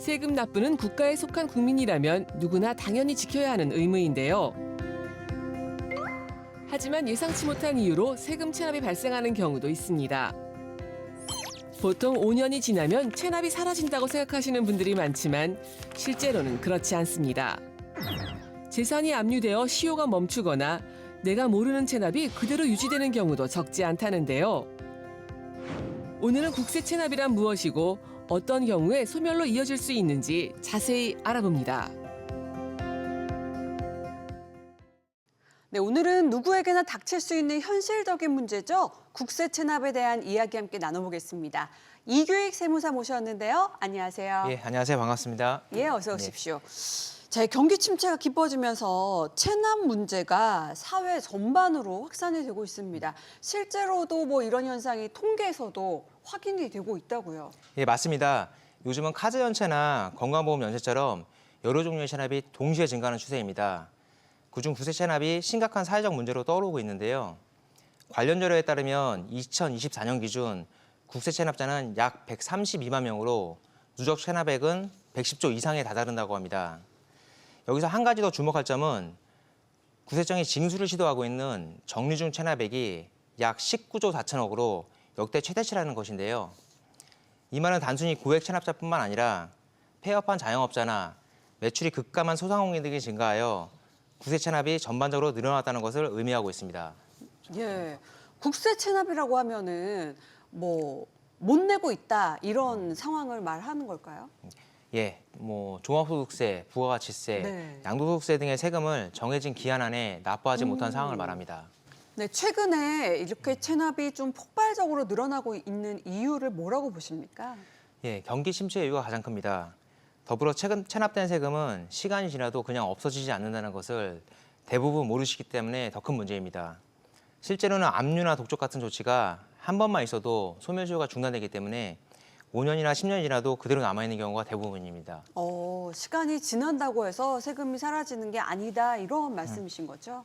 세금 납부는 국가에 속한 국민이라면 누구나 당연히 지켜야 하는 의무인데요. 하지만 예상치 못한 이유로 세금 체납이 발생하는 경우도 있습니다. 보통 5년이 지나면 체납이 사라진다고 생각하시는 분들이 많지만 실제로는 그렇지 않습니다. 재산이 압류되어 시효가 멈추거나 내가 모르는 체납이 그대로 유지되는 경우도 적지 않다는데요. 오늘은 국세 체납이란 무엇이고 어떤 경우에 소멸로 이어질 수 있는지 자세히 알아봅니다. 네, 오늘은 누구에게나 닥칠 수 있는 현실적인 문제죠. 국세 체납에 대한 이야기 함께 나눠보겠습니다. 이규익 세무사 모셨는데요. 안녕하세요. 예, 안녕하세요. 반갑습니다. 예, 어서 오십시오. 자, 경기 침체가 깊어지면서 체납 문제가 사회 전반으로 확산이 되고 있습니다. 실제로도 뭐 이런 현상이 통계에서도 확인이 되고 있다고요. 예, 맞습니다. 요즘은 카드 연체나 건강보험 연체처럼 여러 종류의 체납이 동시에 증가하는 추세입니다. 그중 국세 체납이 심각한 사회적 문제로 떠오르고 있는데요. 관련 자료에 따르면 2024년 기준 국세 체납자는 약 132만 명으로 누적 체납액은 110조 이상에 다다른다고 합니다. 여기서 한 가지 더 주목할 점은 국세청이 징수를 시도하고 있는 정리중 체납액이 약 19조 4천억으로 역대 최대치라는 것인데요. 이 말은 단순히 고액 체납자뿐만 아니라 폐업한 자영업자나 매출이 급감한 소상공인 등이 증가하여 국세 체납이 전반적으로 늘어났다는 것을 의미하고 있습니다. 예, 국세 체납이라고 하면은 뭐 못 내고 있다 이런 상황을 말하는 걸까요? 예, 종합소득세, 부가가치세, 네. 양도소득세 등의 세금을 정해진 기한 안에 납부하지 못한 상황을 말합니다. 네, 최근에 이렇게 체납이 좀 폭발적으로 늘어나고 있는 이유를 뭐라고 보십니까? 예, 경기 침체 이유가 가장 큽니다. 더불어 최근 체납된 세금은 시간이 지나도 그냥 없어지지 않는다는 것을 대부분 모르시기 때문에 더 큰 문제입니다. 실제로는 압류나 독촉 같은 조치가 한 번만 있어도 소멸시효가 중단되기 때문에 5년이나 10년이 지나도 그대로 남아있는 경우가 대부분입니다. 시간이 지난다고 해서 세금이 사라지는 게 아니다 이런 말씀이신 거죠?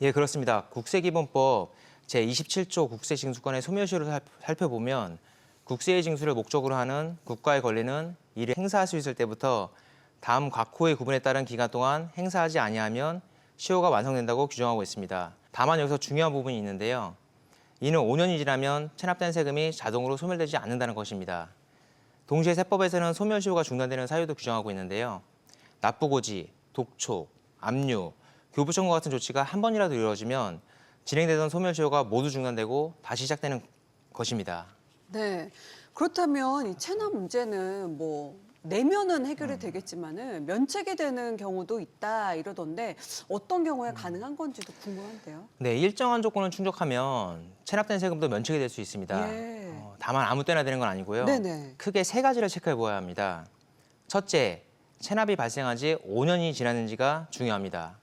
예, 그렇습니다. 국세기본법 제27조 국세징수권의 소멸시효를 살펴보면 국세의 징수를 목적으로 하는 국가의 권리는 이를 행사할 수 있을 때부터 다음 각호의 구분에 따른 기간 동안 행사하지 아니하면 시효가 완성된다고 규정하고 있습니다. 다만 여기서 중요한 부분이 있는데요. 이는 5년이 지나면 체납된 세금이 자동으로 소멸되지 않는다는 것입니다. 동시에 세법에서는 소멸시효가 중단되는 사유도 규정하고 있는데요. 납부고지, 독촉, 압류, 교부 청구 같은 조치가 한 번이라도 이루어지면 진행되던 소멸시효가 모두 중단되고 다시 시작되는 것입니다. 네. 그렇다면 이 체납 문제는 뭐 내면은 해결이 되겠지만은 면책이 되는 경우도 있다 이러던데 어떤 경우에 가능한 건지도 궁금한데요. 네, 일정한 조건을 충족하면 체납된 세금도 면책이 될 수 있습니다. 예. 다만 아무 때나 되는 건 아니고요. 네네. 크게 세 가지를 체크해 보아야 합니다. 첫째, 체납이 발생한 지 5년이 지났는지가 중요합니다.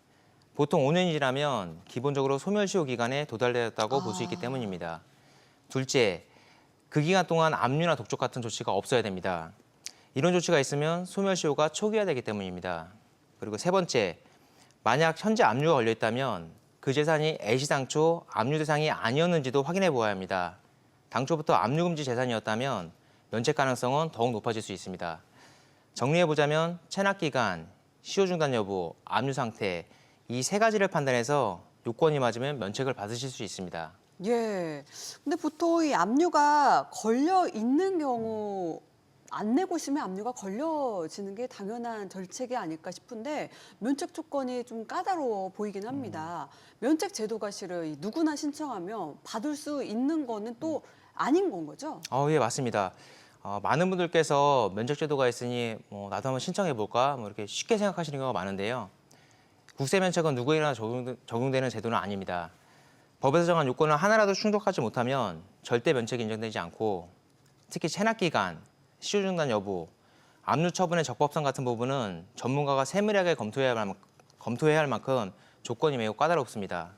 보통 5년이 지나면 기본적으로 소멸시효 기간에 도달되었다고 볼 수 있기 때문입니다. 둘째, 그 기간 동안 압류나 독촉 같은 조치가 없어야 됩니다. 이런 조치가 있으면 소멸시효가 초기화되기 때문입니다. 그리고 세 번째, 만약 현재 압류가 걸려 있다면 그 재산이 애시당초 압류 대상이 아니었는지도 확인해 보아야 합니다. 당초부터 압류금지 재산이었다면 면책 가능성은 더욱 높아질 수 있습니다. 정리해보자면 체납 기간, 시효 중단 여부, 압류 상태 이 세 가지를 판단해서 요건이 맞으면 면책을 받으실 수 있습니다. 예. 근데 보통 이 압류가 걸려 있는 경우 안 내고 있으면 압류가 걸려지는 게 당연한 절책이 아닐까 싶은데 면책 조건이 좀 까다로워 보이긴 합니다. 면책 제도가 실은 누구나 신청하면 받을 수 있는 거는 또 아닌 건 거죠? 예, 맞습니다. 많은 분들께서 면책 제도가 있으니 나도 한번 신청해 볼까 이렇게 쉽게 생각하시는 경우가 많은데요. 국세 면책은 누구에게나 적용되는 제도는 아닙니다. 법에서 정한 요건을 하나라도 충족하지 못하면 절대 면책이 인정되지 않고 특히 체납 기간, 시효 중단 여부, 압류 처분의 적법성 같은 부분은 전문가가 세밀하게 검토해야 할 만큼 조건이 매우 까다롭습니다.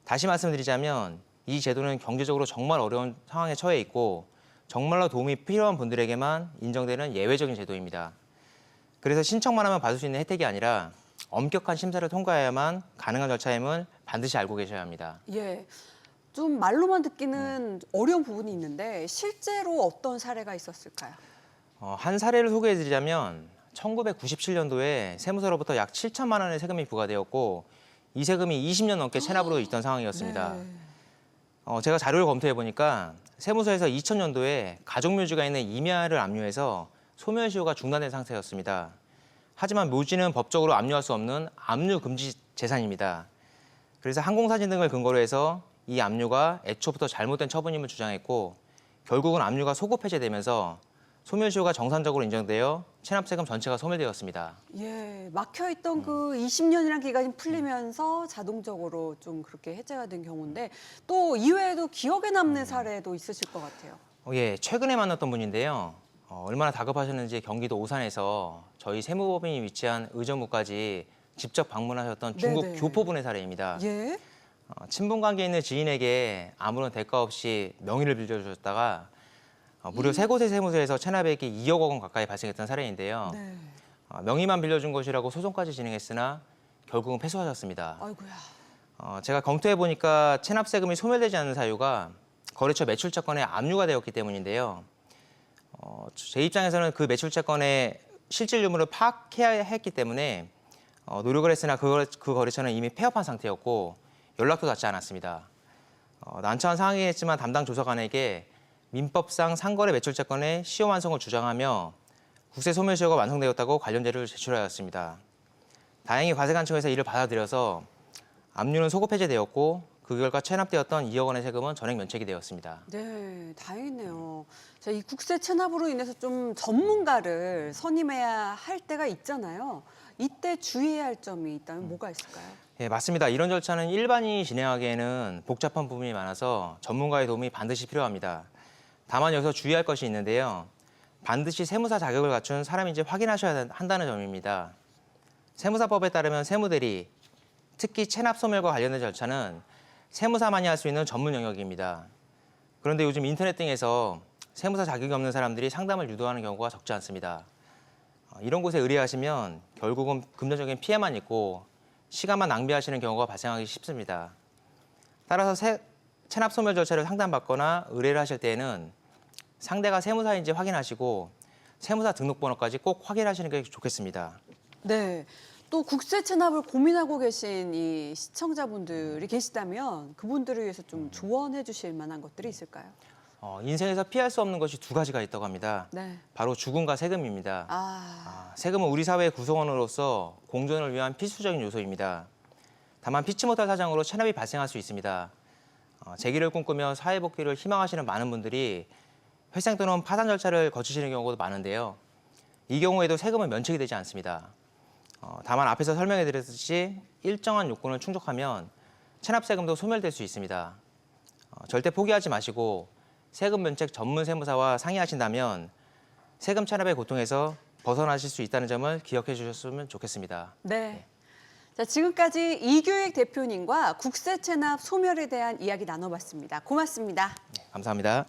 다시 말씀드리자면 이 제도는 경제적으로 정말 어려운 상황에 처해 있고 정말로 도움이 필요한 분들에게만 인정되는 예외적인 제도입니다. 그래서 신청만 하면 받을 수 있는 혜택이 아니라 엄격한 심사를 통과해야만 가능한 절차임을 반드시 알고 계셔야 합니다. 예. 좀 말로만 듣기는 어려운 부분이 있는데 실제로 어떤 사례가 있었을까요? 한 사례를 소개해드리자면 1997년도에 세무서로부터 약 7천만 원의 세금이 부과되었고 이 세금이 20년 넘게 체납으로 있던 상황이었습니다. 네. 제가 자료를 검토해 보니까 세무서에서 2000년도에 가족묘지가 있는 임야를 압류해서 소멸시효가 중단된 상태였습니다. 하지만 묘지는 법적으로 압류할 수 없는 압류 금지 재산입니다. 그래서 항공사진 등을 근거로 해서 이 압류가 애초부터 잘못된 처분임을 주장했고 결국은 압류가 소급 폐지되면서 소멸시효가 정상적으로 인정되어 체납세금 전체가 소멸되었습니다. 예, 막혀있던 그 20년이라는 기간이 풀리면서 자동적으로 좀 그렇게 해제가 된 경우인데 또 이외에도 기억에 남는 사례도 있으실 것 같아요. 예, 최근에 만났던 분인데요. 얼마나 다급하셨는지 경기도 오산에서 저희 세무법인이 위치한 의정부까지 직접 방문하셨던 중국 네네. 교포분의 사례입니다. 예? 친분 관계에 있는 지인에게 아무런 대가 없이 명의를 빌려주셨다가 무려 세 곳의 세무서에서 체납액이 2억 원 가까이 발생했던 사례인데요. 네. 명의만 빌려준 것이라고 소송까지 진행했으나 결국은 패소하셨습니다. 아이고야. 제가 검토해 보니까 체납세금이 소멸되지 않는 사유가 거래처 매출채권에 압류가 되었기 때문인데요. 제 입장에서는 그 매출채권의 실질 유무를 파악해야 했기 때문에 노력을 했으나 그 거래처는 이미 폐업한 상태였고 연락도 닿지 않았습니다. 난처한 상황이긴 했지만 담당 조사관에게 민법상 상거래 매출채권의 시효 완성을 주장하며 국세 소멸시효가 완성되었다고 관련 자료를 제출하였습니다. 다행히 과세관청에서 이를 받아들여서 압류는 소급 해제되었고 그 결과 체납되었던 2억 원의 세금은 전액 면책이 되었습니다. 네, 다행이네요. 자, 이 국세 체납으로 인해서 좀 전문가를 선임해야 할 때가 있잖아요. 이때 주의해야 할 점이 있다면 뭐가 있을까요? 예, 맞습니다. 이런 절차는 일반인이 진행하기에는 복잡한 부분이 많아서 전문가의 도움이 반드시 필요합니다. 다만 여기서 주의할 것이 있는데요. 반드시 세무사 자격을 갖춘 사람인지 확인하셔야 한다는 점입니다. 세무사법에 따르면 세무대리, 특히 체납 소멸과 관련된 절차는 세무사만이 할 수 있는 전문 영역입니다. 그런데 요즘 인터넷 등에서 세무사 자격이 없는 사람들이 상담을 유도하는 경우가 적지 않습니다. 이런 곳에 의뢰하시면 결국은 금전적인 피해만 있고 시간만 낭비하시는 경우가 발생하기 쉽습니다. 따라서 체납 소멸 절차를 상담받거나 의뢰를 하실 때에는 상대가 세무사인지 확인하시고 세무사 등록번호까지 꼭 확인하시는 게 좋겠습니다. 네. 또 국세 체납을 고민하고 계신 이 시청자분들이 계시다면 그분들을 위해서 좀 조언해 주실 만한 것들이 있을까요? 인생에서 피할 수 없는 것이 두 가지가 있다고 합니다. 네. 바로 죽음과 세금입니다. 아, 세금은 우리 사회의 구성원으로서 공존을 위한 필수적인 요소입니다. 다만 피치 못할 사정으로 체납이 발생할 수 있습니다. 재기를 꿈꾸며 사회복귀를 희망하시는 많은 분들이 회생 또는 파산 절차를 거치시는 경우도 많은데요. 이 경우에도 세금은 면책이 되지 않습니다. 다만 앞에서 설명해 드렸듯이 일정한 요건을 충족하면 체납세금도 소멸될 수 있습니다. 절대 포기하지 마시고 세금 면책 전문 세무사와 상의하신다면 세금 체납의 고통에서 벗어나실 수 있다는 점을 기억해 주셨으면 좋겠습니다. 네. 자, 지금까지 이규익 대표님과 국세 체납 소멸에 대한 이야기 나눠봤습니다. 고맙습니다. 감사합니다.